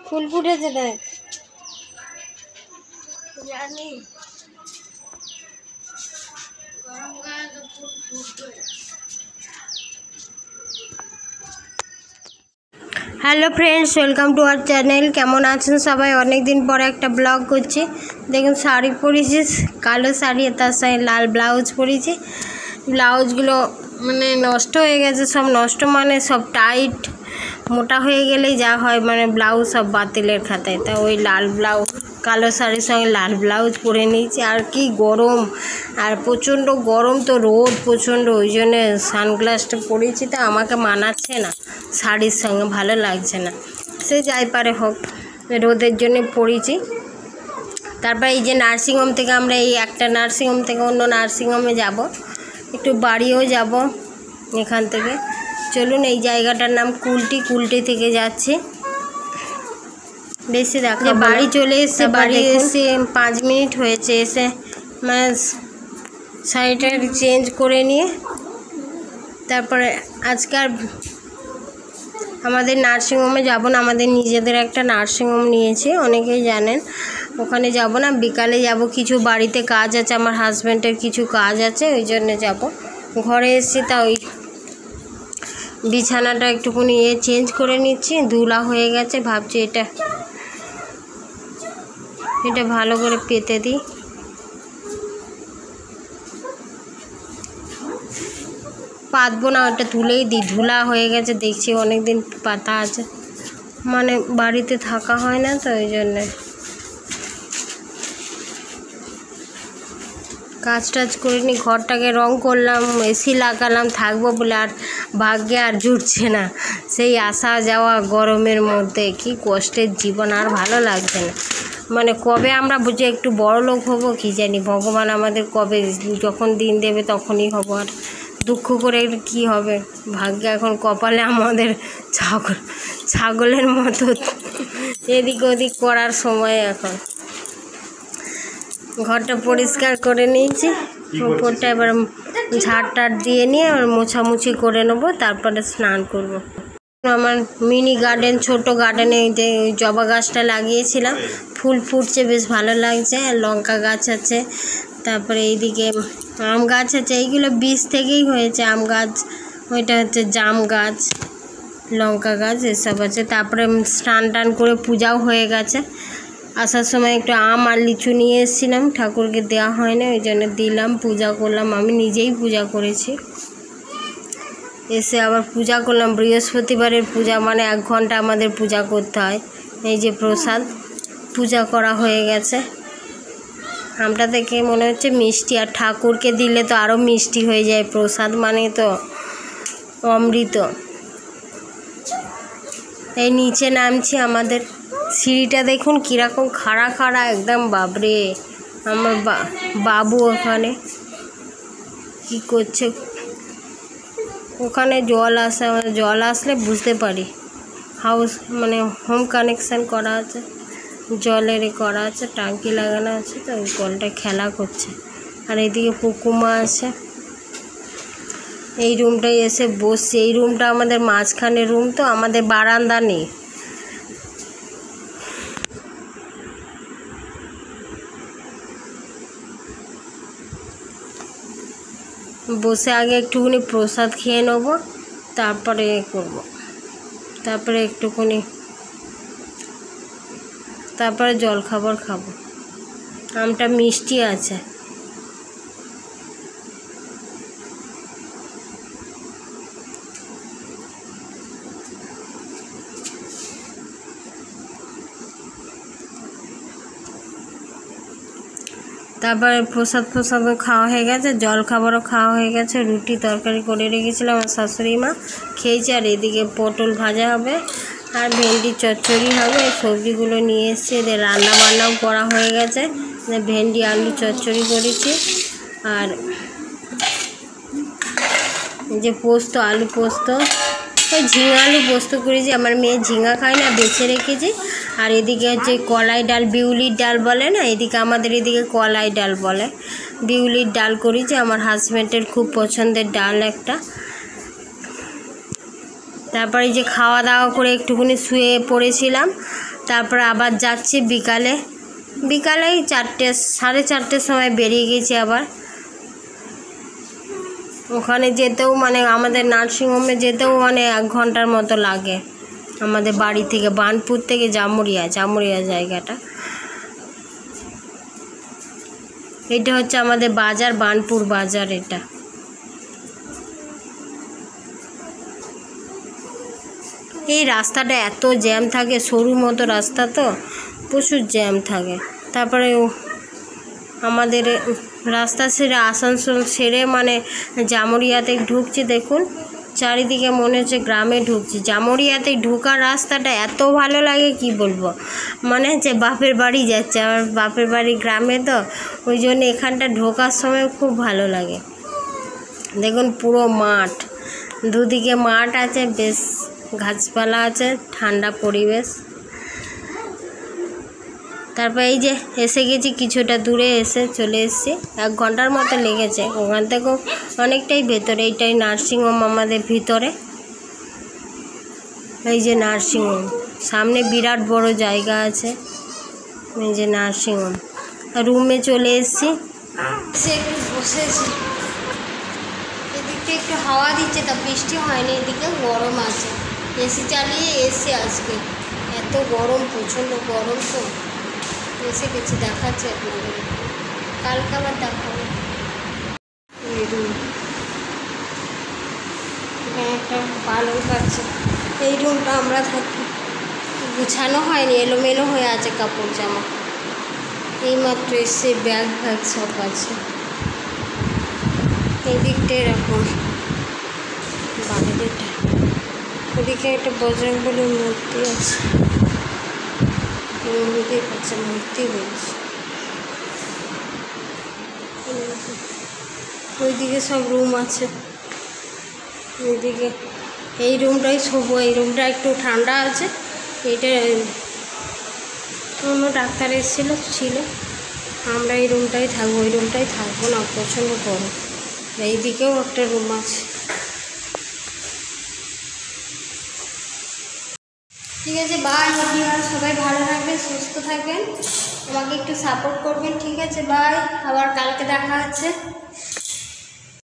ফুল ফুটেছে দেখ জানি গরমকালে তো ফুল ফুটবে। Hello friends, welcome to our channel. কেমন আছেন সবাই? অনেক দিন পরে একটা ব্লগ করছি। দেখুন শাড়ি পরেছি, কালো শাড়ি, তার সঙ্গে লাল ব্লাউজ পরেছি। ব্লাউজগুলো মানে নষ্ট হয়ে গেছে, সব নষ্ট মানে সব টাইট মোটা হয়ে গেলেই যা হয়, মানে ব্লাউজ সব বাতিলের খাতায়। তা ওই লাল ব্লাউজ, কালো শাড়ির সঙ্গে লাল ব্লাউজ পরে নিয়েছি। আর কি গরম, আর প্রচণ্ড গরম, তো রোদ প্রচণ্ড, ওই জন্যে সানগ্লাসটা পরেছি। তা আমাকে মানাচ্ছে না, শাড়ির সঙ্গে ভালো লাগছে না। সে যাই পারে হোক, রোদের জন্য পরেছি। তারপরে এই যে নার্সিংহোম থেকে আমরা এই একটা নার্সিংহোম থেকে অন্য নার্সিংহোমে যাব, একটু বাড়িও যাব এখান থেকে। চলুন, এই জায়গাটার নাম কুলটি থেকে যাচ্ছি। বেশি দেখা বাড়ি চলে এসছে, বাড়ি এসে 5 মিনিট হয়েছে। এসে মানে শাড়িটা চেঞ্জ করে নিয়ে তারপরে আজকাল আমাদের নার্সিংহোমে যাব না, আমাদের নিজেদের একটা নার্সিংহোম নিয়েছি, অনেকেই জানেন। ওখানে যাব না, বিকালে যাব। কিছু বাড়িতে কাজ আছে, আমার হাজব্যান্ডের কিছু কাজ আছে, ওই জন্য যাব। ঘরে এসেছি, তা ওই বিছানাটা একটুখানি চেঞ্জ করে নিচ্ছি, ধুলা হয়ে গেছে। ভাবছি এটা ভালো করে পেতে দিই। পাতবো না, ওটা তুলেই দিই, ধুলা হয়ে গেছে দেখছি, অনেক দিন পাতা আছে, মানে বাড়িতে থাকা হয় না, তো ওই জন্যে কাজ টাজ করে নি। ঘরটাকে রং করলাম, এসি লাগালাম, থাকবো বলে, আর ভাগ্যে আর জুটছে না। সেই আসা যাওয়া গরমের মধ্যে কি কষ্টের জীবন, আর ভালো লাগছে না। মানে কবে আমরা বুঝে একটু বড় লোক হবো কি জানি, ভগবান আমাদের কবে যখন দিন দেবে তখনই হবো। আর দুঃখ করে কি হবে, ভাগ্যে এখন কপালে আমাদের ছাগলের মতো এদিক ওদিক করার সময়। এখন ঘরটা পরিষ্কার করে নিয়েছি, উপরটা এবার ঝাড় দিয়ে নিয়ে আর মোছামুছি করে নেবো, তারপরে স্নান করব। আমার মিনি গার্ডেন, ছোট গার্ডেনে যে জবা গাছটা লাগিয়েছিলাম, ফুল ফুটছে, বেশ ভালো লাগছে। আর লঙ্কা গাছ আছে, তারপরে এইদিকে আম গাছ আছে, এইগুলো বীজ থেকেই হয়েছে। আম গাছ, ওইটা হচ্ছে জাম গাছ, লঙ্কা গাছ, এসব আছে। তারপরে স্নান টান করে পূজাও হয়ে গেছে। আসার সময় একটু আম আর লিচু নিয়ে এসেছিলাম, ঠাকুরকে দেওয়া হয় না, ওই জন্য দিলাম, পূজা করলাম। আমি নিজেই পূজা করেছি। এসে আবার পূজা করলাম, বৃহস্পতিবারের পূজা, মানে 1 ঘন্টা আমাদের পূজা করতে হয়। এই যে প্রসাদ, পূজা করা হয়ে গেছে। আমটা দেখে মনে হচ্ছে মিষ্টি, আর ঠাকুরকে দিলে তো আরও মিষ্টি হয়ে যায়। প্রসাদ মানে তো অমৃত। এই নিচে নামছি, আমাদের সিঁড়িটা দেখুন কীরকম খাড়া একদম, বাবরে। আমার বাবু ওখানে কি করছে, ওখানে জল আসে, জল আসলে বুঝতে পারি। হাউস মানে হোম কানেকশান করা আছে, জলের করা আছে, টাঙ্কি লাগানো আছে, তো ওই জলটা খেলা করছে। আর এইদিকে পুকুমা আছে। এই রুমটায় এসে বসছি, এই রুমটা আমাদের মাঝখানে রুম, তো আমাদের বারান্দা নেই। বসে আগে একটুখানি প্রসাদ খেয়ে নেবো, তারপরে করবো, তারপরে একটুখানি, তারপরে জলখাবার খাবো। আমটা মিষ্টি আছে। তারপরে প্রসাদও খাওয়া হয়ে গেছে, জলখাবারও খাওয়া হয়ে গেছে। রুটি তরকারি করে রেখেছিলাম, আমার শাশুড়ি মা খেয়েছে। আর এদিকে পটল ভাজা হবে, আর ভেন্ডি চচ্চড়ি হবে। এই সবজিগুলো নিয়ে এসছে, এদের রান্না বান্নাও করা হয়ে গেছে। ভেন্ডি আলু চচ্চড়ি করেছি, আর যে পোস্ত, আলু পোস্ত, ওই ঝিঙা আলু পোস্ত করেছি। আমার মেয়ে ঝিঙা খায় না, বেছে রেখেছি। আর এদিকে হচ্ছে কলাই ডাল, বিউলির ডাল বলে না, এদিকে আমাদের এদিকে কলাই ডাল বলে। বিউলির ডাল করেছি, আমার হাজব্যান্ডের খুব পছন্দের ডাল একটা। তারপরে এই যে খাওয়া দাওয়া করে একটুখানি শুয়ে পড়েছিলাম। তারপরে আবার যাচ্ছি বিকালেই 4টে 4:30টের সময় বেরিয়ে গেছি আবার। ওখানে যেতেও মানে আমাদের নার্সিংহোমে যেতেও মানে 1 ঘন্টার মতো লাগে আমাদের বাড়ি থেকে, বার্নপুর থেকে জামুরিয়া জায়গাটা। এটা হচ্ছে আমাদের বাজার, বার্নপুর বাজার। এটা এই রাস্তাটা এত জ্যাম থাকে, সরু মতো রাস্তা তো প্রচুর জ্যাম থাকে। তারপরে আমাদের রাস্তা সেরে আসানসোল সেরে মানে জামুরিয়াতে ঢুকছি, দেখুন চারিদিকে মনে হচ্ছে গ্রামে ঢুকছি। জামুরিয়াতে ঢোকার রাস্তাটা এত ভালো লাগে কি বলবো, মানে হচ্ছে বাপের বাড়ি যাচ্ছে। আমার বাপের বাড়ি গ্রামে তো, ওই জন্য এখানটা ঢোকার সময় খুব ভালো লাগে। দেখুন পুরো মাঠ, দুদিকে মাঠ আছে, বেশ গাছপালা আছে, ঠান্ডা পরিবেশ। তারপর এই যে এসে গেছি, কিছুটা দূরে এসে চলে এসেছি। 1 ঘন্টার মতো লেগেছে, ওখান থেকেও অনেকটাই ভেতরে। এইটাই নার্সিংহোম আমাদের ভিতরে। এই যে নার্সিংহোম, সামনে বিরাট বড় জায়গা আছে। এই যে নার্সিংহোম, রুমে চলে এসেছি, সে একটু বসেছি। এদিকে একটু হাওয়া দিচ্ছে, তা বৃষ্টি হয়নি, এদিকে গরম আছে। এসি চালিয়ে এসে আজকে এত গরম, প্রচণ্ড গরম। তো এসে গেছি, দেখাচ্ছি আপনাদের, কালকে আবার দেখাবো। এই রুম, এখানে একটা পালং পাচ্ছে। এই রুমটা আমরা থাকি, গুছানো হয়নি, এলোমেলো হয়ে আছে কাপড় জামা। এইমাত্র এসে ব্যাগ সব আছে। এই দিকটা এরকম, বাইরেটা ওদিকে একটা বজরংবলীর মূর্তি আছে, মূর্তি বলছে। ওইদিকে সব রুম আছে, ওইদিকে এই রুমটাই শোবো। এই রুমটা একটু ঠান্ডা আছে। এটা অন্য ডাক্তার ছিল, আমরা এই রুমটাই থাকবো, ওই রুমটাই থাকবো না, প্রচণ্ড গরম। এইদিকেও একটা রুম আছে। ঠিক আছে, বাই। আপনারা সবাই ভালো থাকবেন, সুস্থ থাকবেন, আমাকে একটু সাপোর্ট করবেন। ঠিক আছে, বাই। আবার কালকে দেখা হচ্ছে।